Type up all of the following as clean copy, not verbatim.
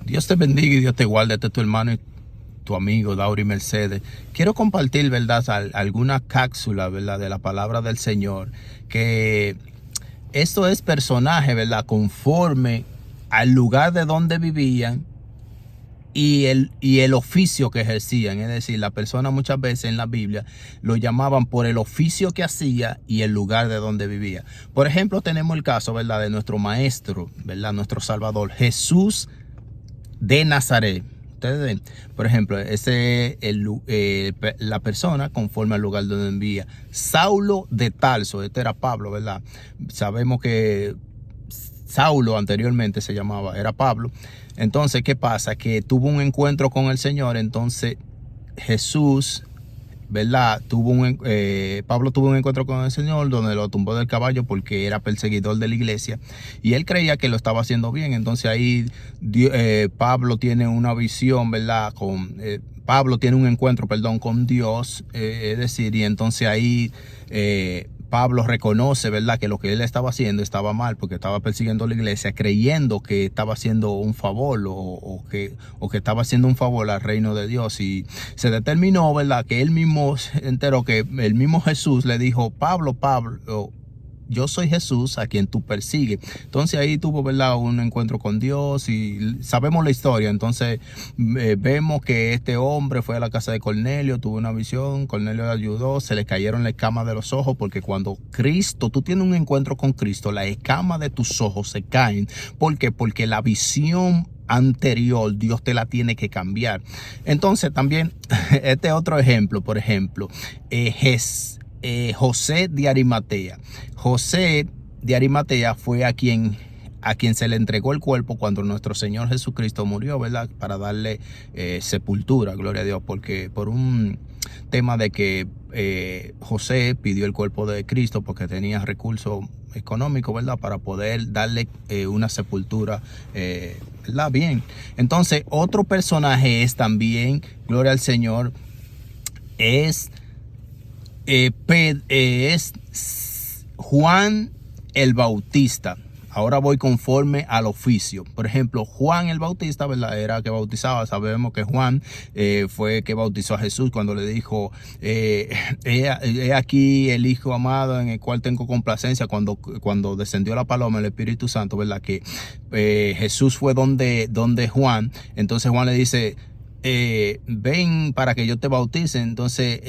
Dios te bendiga y Dios te guarde. Este es tu hermano y tu amigo Dauri Mercedes. Quiero compartir, ¿verdad?, alguna cápsula, ¿verdad?, de la palabra del Señor. Que esto es personaje, ¿verdad?, conforme al lugar de donde vivían y el oficio que ejercían. Es decir, la persona muchas veces en la Biblia lo llamaban por el oficio que hacía y el lugar de donde vivía. Por ejemplo, tenemos el caso, ¿verdad?, de nuestro maestro, ¿verdad?, nuestro Salvador, Jesús de Nazaret. Ustedes ven, por ejemplo, ese es la persona conforme al lugar donde vivía. Saulo de Tarso, este era Pablo, ¿verdad? Sabemos que Saulo anteriormente se llamaba, era Pablo. Entonces, ¿qué pasa? Que tuvo un encuentro con el Señor. Entonces Jesús, ¿verdad?, Pablo tuvo un encuentro con el Señor donde lo tumbó del caballo porque era perseguidor de la iglesia y él creía que lo estaba haciendo bien. Entonces ahí Pablo tiene una visión, ¿verdad?, Pablo tiene un encuentro, perdón, con Dios, es decir, y entonces ahí Pablo reconoce, ¿verdad?, que lo que él estaba haciendo estaba mal porque estaba persiguiendo la iglesia, creyendo que estaba haciendo un favor o que estaba haciendo un favor al reino de Dios. Y se determinó, ¿verdad?, que él mismo se enteró que el mismo Jesús le dijo: Pablo, yo soy Jesús a quien tú persigues. Entonces ahí tuvo, ¿verdad?, un encuentro con Dios y sabemos la historia. Entonces vemos que este hombre fue a la casa de Cornelio, tuvo una visión, Cornelio le ayudó, se le cayeron las escamas de los ojos, porque cuando tú tienes un encuentro con Cristo, las escamas de tus ojos se caen. ¿Por qué? Porque la visión anterior Dios te la tiene que cambiar. Entonces también este otro ejemplo, por ejemplo, José de Arimatea. José de Arimatea fue a quien se le entregó el cuerpo cuando nuestro Señor Jesucristo murió, ¿verdad?, para darle sepultura, gloria a Dios, porque por un tema de que José pidió el cuerpo de Cristo porque tenía recursos económicos, ¿verdad?, para poder darle una sepultura, ¿verdad?, bien. Entonces otro personaje es también, gloria al Señor, es Juan el Bautista. Ahora voy conforme al oficio. Por ejemplo, Juan el Bautista, ¿verdad?, era que bautizaba. Sabemos que Juan fue que bautizó a Jesús cuando le dijo: he aquí el Hijo amado en el cual tengo complacencia. Cuando descendió la paloma, el Espíritu Santo, ¿verdad?, que Jesús fue donde Juan. Entonces Juan le dice: ven para que yo te bautice. Entonces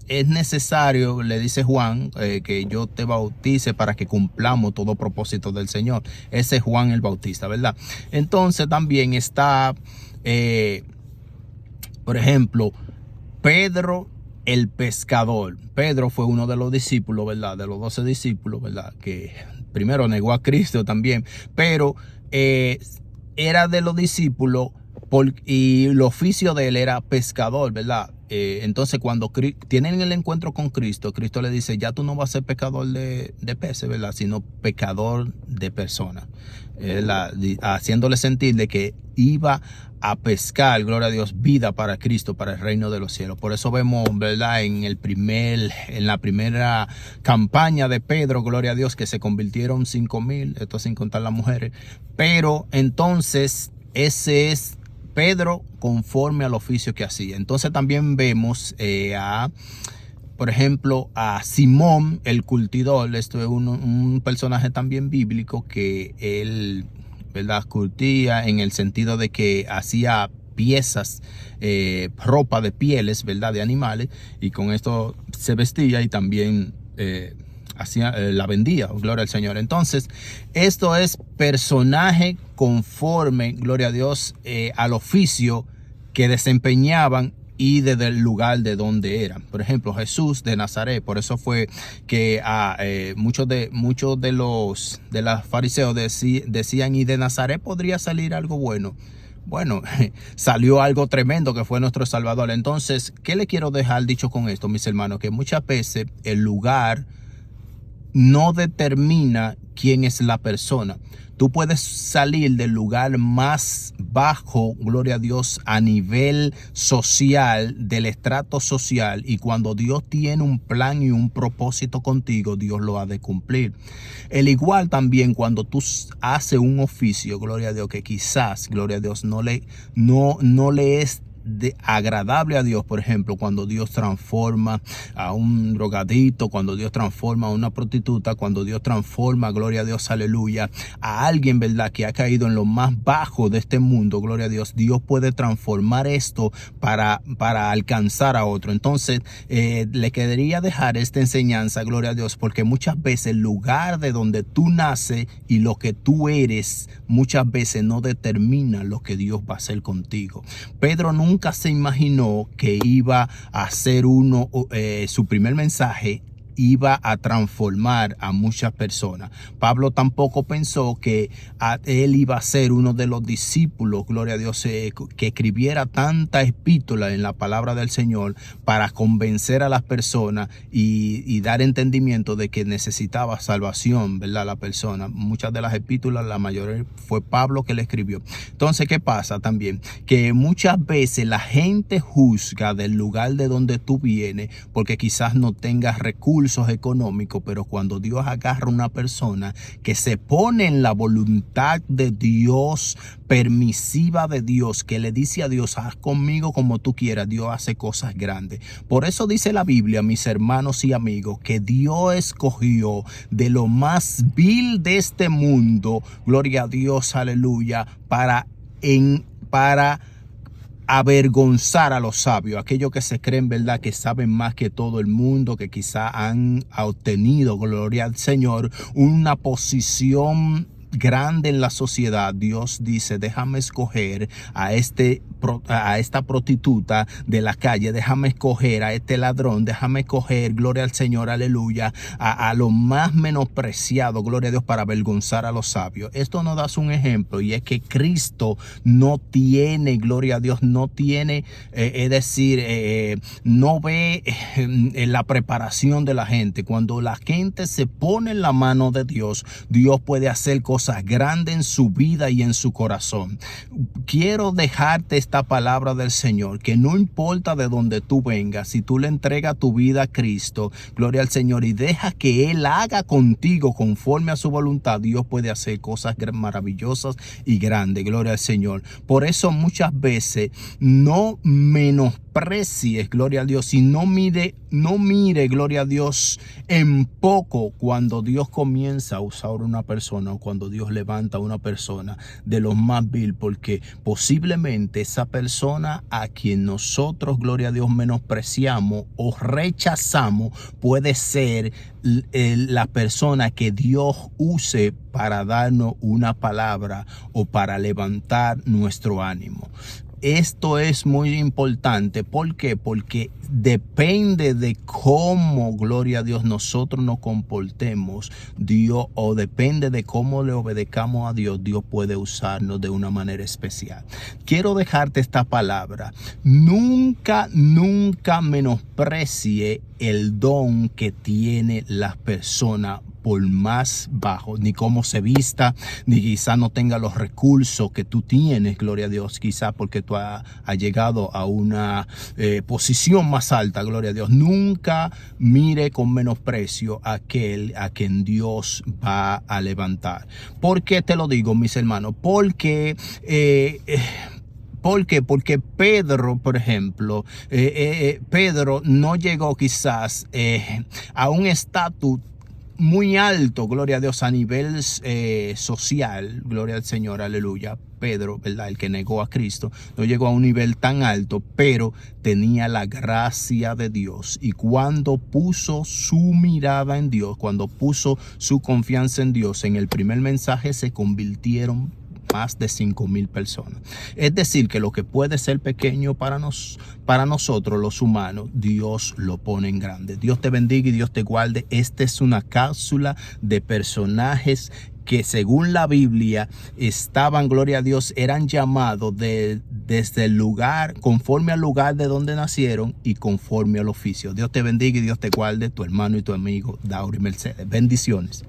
es necesario, le dice Juan, que yo te bautice para que cumplamos todo propósito del Señor. Ese es Juan el Bautista, ¿verdad? Entonces también está, por ejemplo, Pedro el pescador. Pedro fue uno de los discípulos, ¿verdad?, de los 12 discípulos, ¿verdad?, que primero negó a Cristo también, pero era de los discípulos y el oficio de él era pescador, ¿verdad? Entonces cuando tienen el encuentro con Cristo, Cristo le dice: ya tú no vas a ser pescador de peces, ¿verdad?, sino pescador de personas, haciéndole sentir de que iba a pescar, gloria a Dios, vida para Cristo, para el reino de los cielos. Por eso vemos, ¿verdad?, en la primera campaña de Pedro, gloria a Dios, que se convirtieron 5,000, esto sin contar las mujeres. Pero entonces ese es Pedro conforme al oficio que hacía. Entonces también vemos por ejemplo, a Simón el curtidor. Esto es un personaje también bíblico que él, ¿verdad?, curtía en el sentido de que hacía piezas, ropa de pieles, ¿verdad?, de animales, y con esto se vestía y también la vendía, gloria al Señor. Entonces esto es personaje conforme, gloria a Dios, al oficio que desempeñaban y desde el lugar de donde eran. Por ejemplo, Jesús de Nazaret. Por eso fue que muchos de los fariseos decían: ¿y de Nazaret podría salir algo bueno? Bueno, salió algo tremendo, que fue nuestro Salvador. Entonces, ¿qué le quiero dejar dicho con esto, mis hermanos? Que muchas veces el lugar no determina quién es la persona. Tú puedes salir del lugar más bajo, gloria a Dios, a nivel social, del estrato social, y cuando Dios tiene un plan y un propósito contigo, Dios lo ha de cumplir. El igual también cuando tú haces un oficio, gloria a Dios, que quizás, gloria a Dios, no le es agradable a Dios. Por ejemplo, cuando Dios transforma a un drogadito, cuando Dios transforma a una prostituta, cuando Dios transforma, gloria a Dios, aleluya, a alguien, verdad, que ha caído en lo más bajo de este mundo, gloria a Dios, Dios puede transformar esto para alcanzar a otro. Entonces le quería dejar esta enseñanza, gloria a Dios, porque muchas veces el lugar de donde tú naces y lo que tú eres muchas veces no determina lo que Dios va a hacer contigo. Pedro nunca se imaginó que iba a hacer su primer mensaje iba a transformar a muchas personas. Pablo tampoco pensó que él iba a ser uno de los discípulos, gloria a Dios, que escribiera tanta epístola en la palabra del Señor para convencer a las personas y dar entendimiento de que necesitaba salvación, ¿verdad? La persona. Muchas de las epístolas, la mayoría fue Pablo que le escribió. Entonces, ¿qué pasa también? Que muchas veces la gente juzga del lugar de donde tú vienes porque quizás no tengas recursos económicos, pero cuando Dios agarra a una persona que se pone en la voluntad de Dios, permisiva de Dios, que le dice a Dios, haz conmigo como tú quieras, Dios hace cosas grandes. Por eso dice la Biblia, mis hermanos y amigos, que Dios escogió de lo más vil de este mundo, gloria a Dios, aleluya, para avergonzar a los sabios, aquellos que se creen, verdad, que saben más que todo el mundo, que quizá han obtenido, gloria al Señor, una posición grande en la sociedad. Dios dice, déjame escoger a esta prostituta de la calle, déjame escoger a este ladrón, déjame escoger, gloria al Señor, aleluya, a lo más menospreciado, gloria a Dios, para avergonzar a los sabios. Esto nos da un ejemplo, y es que Cristo no tiene, gloria a Dios, no tiene, es decir, no ve la preparación de la gente. Cuando la gente se pone en la mano de Dios, Dios puede hacer cosas grandes en su vida y en su corazón. Quiero dejarte esta palabra del Señor, que no importa de dónde tú vengas, si tú le entregas tu vida a Cristo, gloria al Señor, y deja que Él haga contigo conforme a su voluntad, Dios puede hacer cosas maravillosas y grandes, gloria al Señor. Por eso muchas veces no menosprecies, gloria a Dios, y no mire, gloria a Dios, en poco cuando Dios comienza a usar una persona, o cuando Dios levanta a una persona de los más vil, porque posiblemente esa persona a quien nosotros, gloria a Dios, menospreciamos o rechazamos, puede ser la persona que Dios use para darnos una palabra o para levantar nuestro ánimo. Esto es muy importante. ¿Por qué? Porque depende de cómo, gloria a Dios, nosotros nos comportemos, Dios, o depende de cómo le obedezcamos a Dios, Dios puede usarnos de una manera especial. Quiero dejarte esta palabra. Nunca menosprecie el don que tiene la persona, por más bajo, ni cómo se vista, ni quizá no tenga los recursos que tú tienes, gloria a Dios, quizá porque tú has llegado a una posición más alta, gloria a Dios. Nunca mire con menosprecio a aquel a quien Dios va a levantar. ¿Por qué te lo digo, mis hermanos? Porque ¿por qué? Porque Pedro, por ejemplo, Pedro no llegó quizás a un estatus muy alto, gloria a Dios, a nivel social, gloria al Señor, aleluya. Pedro, ¿verdad? El que negó a Cristo, no llegó a un nivel tan alto, pero tenía la gracia de Dios. Y cuando puso su mirada en Dios, cuando puso su confianza en Dios, en el primer mensaje se convirtieron más de 5,000 personas. Es decir, que lo que puede ser pequeño para nosotros los humanos, Dios lo pone en grande. Dios te bendiga y Dios te guarde. Esta es una cápsula de personajes que según la Biblia estaban, gloria a Dios, eran llamados desde el lugar, conforme al lugar de donde nacieron y conforme al oficio. Dios te bendiga y Dios te guarde, tu hermano y tu amigo Daury Mercedes. Bendiciones.